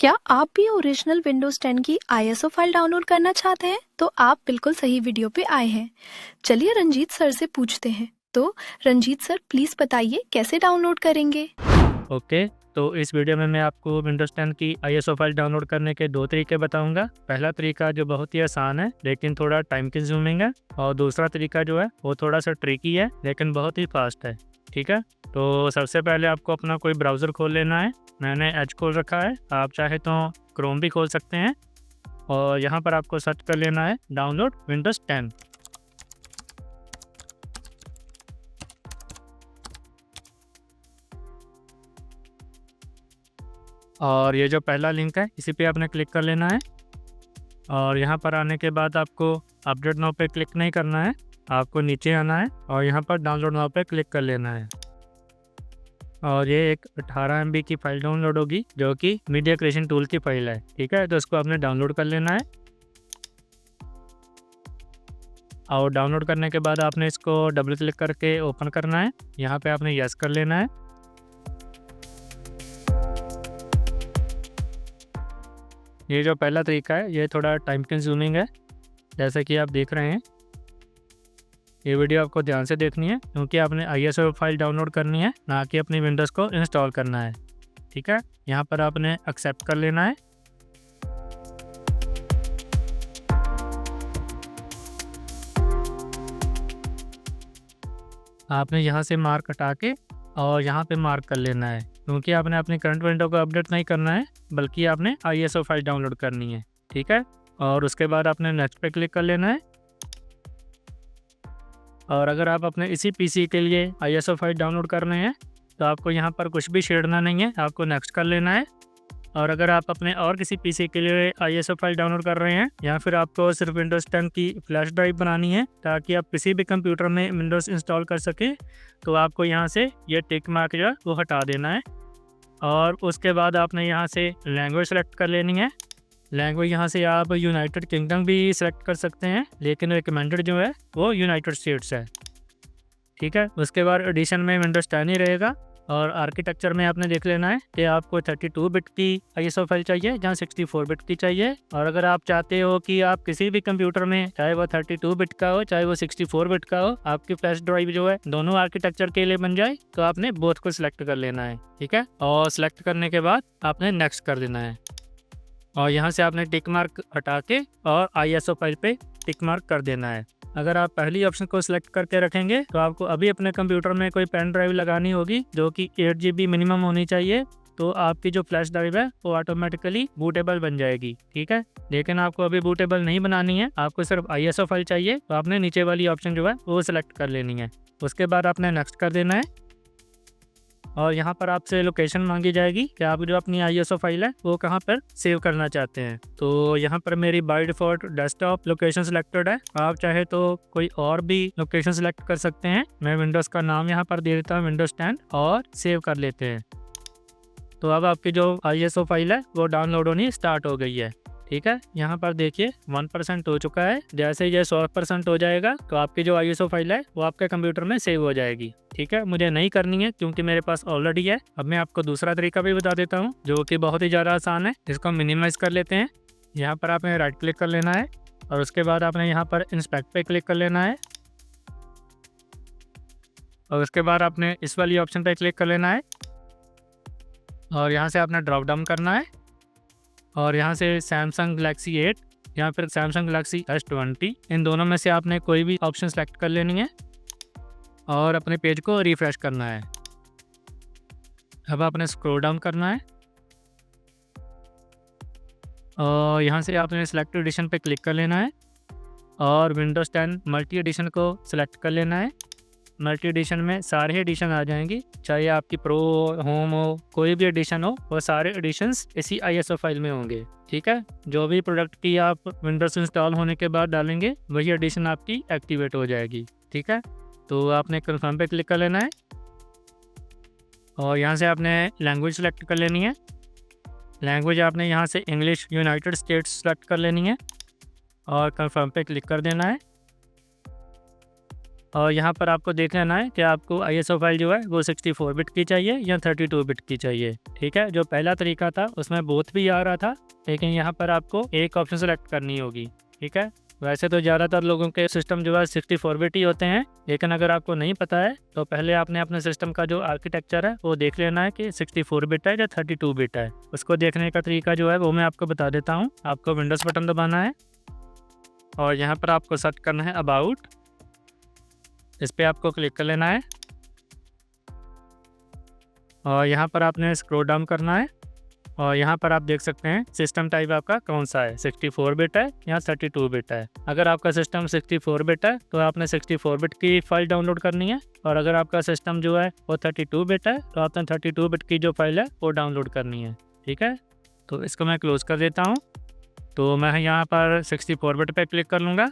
क्या आप भी ओरिजिनल विंडोज 10 की आईएसओ फाइल डाउनलोड करना चाहते हैं? तो आप बिल्कुल सही वीडियो पे आए हैं। चलिए रंजीत सर से पूछते हैं। तो रंजीत सर प्लीज बताइए कैसे डाउनलोड करेंगे? ओके, तो इस वीडियो में मैं आपको विंडोज़ 10 की आईएसओ फाइल डाउनलोड करने के 2 तरीके बताऊंगा। पहला तरीका जो बहुत ही आसान है लेकिन थोड़ा टाइम कंज्यूमिंग है, और दूसरा तरीका जो है वो थोड़ा सा ट्रिकी है लेकिन बहुत ही फास्ट है। ठीक है, तो सबसे पहले आपको अपना कोई ब्राउज़र खोल लेना है। मैंने एज खोल रखा है, आप चाहे तो क्रोम भी खोल सकते हैं। और यहाँ पर आपको सर्च कर लेना है डाउनलोड विंडोज़ 10। और ये जो पहला लिंक है इसी पे आपने क्लिक कर लेना है। और यहाँ पर आने के बाद आपको अपडेट नाउ पे क्लिक नहीं करना है, आपको नीचे आना है और यहाँ पर डाउनलोड नाउ पे क्लिक कर लेना है। और ये एक 18 MB की फ़ाइल डाउनलोड होगी जो कि मीडिया क्रिएशन टूल की फ़ाइल है। ठीक है, तो इसको आपने डाउनलोड कर लेना है। और डाउनलोड करने के बाद आपने इसको डबल क्लिक करके ओपन करना है। यहाँ पे आपने यस कर लेना है। ये जो पहला तरीका है ये थोड़ा टाइम कंज्यूमिंग है, जैसे कि आप देख रहे हैं। ये वीडियो आपको ध्यान से देखनी है क्योंकि आपने आईएसओ फाइल डाउनलोड करनी है, ना कि अपनी विंडोज़ को इंस्टॉल करना है। ठीक है, यहाँ पर आपने एक्सेप्ट कर लेना है। आपने यहाँ से मार्क हटा के और यहाँ पे मार्क कर लेना है, क्योंकि आपने अपनी करंट विंडो को अपडेट नहीं करना है बल्कि आपने आईएसओ फाइल डाउनलोड करनी है। ठीक है, और उसके बाद आपने नेक्स्ट पे क्लिक कर लेना है। और अगर आप अपने इसी पीसी के लिए आईएसओ फाइल डाउनलोड कर रहे हैं तो आपको यहाँ पर कुछ भी छेड़ना नहीं है, आपको नेक्स्ट कर लेना है। और अगर आप अपने और किसी पीसी के लिए आईएसओ फाइल डाउनलोड कर रहे हैं या फिर आपको सिर्फ विंडोज़ 10 की फ्लैश ड्राइव बनानी है ताकि आप किसी भी कंप्यूटर में विंडोज़ इंस्टॉल कर सकें, तो आपको यहाँ से ये टिक मार्क जो है वो हटा देना है। और उसके बाद आपने यहाँ से लैंग्वेज सेलेक्ट कर लेनी है। लैंग्वेज यहाँ से आप यूनाइटेड किंगडम भी सेलेक्ट कर सकते हैं, लेकिन रिकमेंडेड जो है वो यूनाइटेड स्टेट्स है। ठीक है, उसके बाद एडिशन में विंडोज़ 10 ही रहेगा। और आर्किटेक्चर में आपने देख लेना है कि आपको 32 बिट की आईएसओ फाइल चाहिए जहाँ 64 बिट की चाहिए। और अगर आप चाहते हो कि आप किसी भी कंप्यूटर में, चाहे वो 32 बिट का हो चाहे वो 64 बिट का हो, आपकी फ्लैश ड्राइव जो है दोनों आर्किटेक्चर के लिए बन जाए, तो आपने बोथ को सिलेक्ट कर लेना है। ठीक है, और सिलेक्ट करने के बाद आपने नेक्स्ट कर देना है। और यहाँ से आपने टिक मार्क हटा के और आईएसओ फाइल पे टिक मार्क कर देना है। अगर आप पहली ऑप्शन को सिलेक्ट करके रखेंगे तो आपको अभी अपने कंप्यूटर में कोई पेन ड्राइव लगानी होगी जो कि 8 GB मिनिमम होनी चाहिए, तो आपकी जो फ्लैश ड्राइव है वो ऑटोमेटिकली बूटेबल बन जाएगी। ठीक है, लेकिन आपको अभी बूटेबल नहीं बनानी है, आपको सिर्फ आईएसओ फाइल चाहिए, तो आपने नीचे वाली ऑप्शन जो है वो सिलेक्ट कर लेनी है। उसके बाद आपने नेक्स्ट कर देना है। और यहाँ पर आपसे लोकेशन मांगी जाएगी कि आप जो अपनी आईएसओ फाइल है वो कहाँ पर सेव करना चाहते हैं। तो यहाँ पर मेरी by default desktop location selected है, आप चाहे तो कोई और भी लोकेशन सिलेक्ट कर सकते हैं। मैं विंडोज़ का नाम यहाँ पर दे देता हूँ विंडोज़ 10 और सेव कर लेते हैं। तो अब आपकी जो आईएसओ फाइल है वो डाउनलोड होनी स्टार्ट हो गई है। ठीक है, यहाँ पर देखिए 1% हो चुका है। जैसे ही ये 100% हो जाएगा तो आपकी जो आईएसओ फाइल है वो आपके कंप्यूटर में सेव हो जाएगी। ठीक है, मुझे नहीं करनी है क्योंकि मेरे पास ऑलरेडी है। अब मैं आपको दूसरा तरीका भी बता देता हूँ जो कि बहुत ही ज़्यादा आसान है। इसको मिनिमाइज कर लेते हैं। यहाँ पर आपने राइट क्लिक कर लेना है और उसके बाद आपने यहाँ पर इंस्पेक्ट पे क्लिक कर लेना है। और उसके बाद आपने इस वाली ऑप्शन पे क्लिक कर लेना है और यहाँ से आपने ड्रॉप डाउन करना है। और यहाँ से सैमसंग गैलेक्सी 8 या फिर सैमसंग गैलेक्सी S20, इन दोनों में से आपने कोई भी ऑप्शन सेलेक्ट कर लेनी है और अपने पेज को रिफ्रेश करना है। अब आपने स्क्रॉल डाउन करना है और यहाँ से आपने सेलेक्ट एडिशन पे क्लिक कर लेना है और विंडोज़ 10 मल्टी एडिशन को सिलेक्ट कर लेना है। मल्टी एडिशन में सारे एडिशन आ जाएंगी, चाहे आपकी प्रो होम हो, कोई भी एडिशन हो, वो सारे एडिशंस इसी आईएसओ फाइल में होंगे। ठीक है, जो भी प्रोडक्ट की आप विंडोज़ इंस्टॉल होने के बाद डालेंगे वही एडिशन आपकी एक्टिवेट हो जाएगी। ठीक है, तो आपने कन्फर्म पे क्लिक कर लेना है और यहाँ से आपने लैंग्वेज सेलेक्ट कर लेनी है। लैंग्वेज आपने यहाँ से इंग्लिश यूनाइटेड स्टेट्स सेलेक्ट कर लेनी है और कन्फर्म पे क्लिक कर देना है। और यहाँ पर आपको देख लेना है कि आपको ISO फाइल जो है वो 64 बिट की चाहिए या 32 बिट की चाहिए। ठीक है, जो पहला तरीका था उसमें बोथ भी आ रहा था, लेकिन यहाँ पर आपको एक ऑप्शन सेलेक्ट करनी होगी। ठीक है, वैसे तो ज़्यादातर लोगों के सिस्टम जो है 64 बिट ही होते हैं, लेकिन अगर आपको नहीं पता है तो पहले आपने अपने सिस्टम का जो आर्किटेक्चर है वो देख लेना है कि 64 बिट है या 32 बिट है। उसको देखने का तरीका जो है वो मैं आपको बता देता हूँ। आपको विंडोज़ बटन दबाना है और यहाँ पर आपको सर्च करना है अबाउट, इस पर आपको क्लिक कर लेना है और यहाँ पर आपने स्क्रॉल डाउन करना है और यहाँ पर आप देख सकते हैं सिस्टम टाइप आपका कौन सा है, 64 बिट है या 32 बिट है। अगर आपका सिस्टम 64 बिट है तो आपने 64 बिट की फाइल डाउनलोड करनी है, और अगर आपका सिस्टम जो है वो 32 बिट है तो आपने 32 बिट की जो फाइल है वो डाउनलोड करनी है। ठीक है, तो इसको मैं क्लोज कर देता हूँ। तो मैं यहाँ पर 64 बिट पर क्लिक कर लूँगा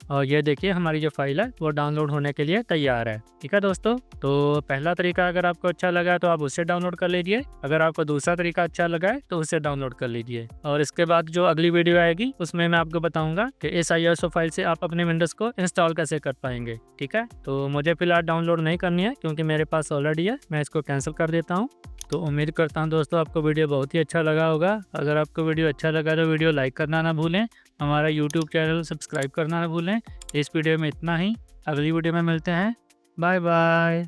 और ये देखिए हमारी जो फाइल है वो डाउनलोड होने के लिए तैयार है। ठीक है दोस्तों, तो पहला तरीका अगर आपको अच्छा लगा तो आप उससे डाउनलोड कर लीजिए, अगर आपको दूसरा तरीका अच्छा लगा है तो उससे डाउनलोड कर लीजिए। और इसके बाद जो अगली वीडियो आएगी उसमें मैं आपको बताऊंगा कि इस ISO फाइल से आप अपने विंडोज़ को इंस्टॉल कैसे कर पाएंगे। ठीक है, तो मुझे फिलहाल डाउनलोड नहीं करनी है क्योंकि मेरे पास ऑलरेडी है, मैं इसको कैंसिल कर देता हूँ। तो उम्मीद करता हूँ दोस्तों आपको वीडियो बहुत ही अच्छा लगा होगा। अगर आपको वीडियो अच्छा लगा तो वीडियो लाइक करना ना भूलें, हमारा YouTube चैनल सब्सक्राइब करना ना भूलें। इस वीडियो में इतना ही, अगली वीडियो में मिलते हैं। Bye bye.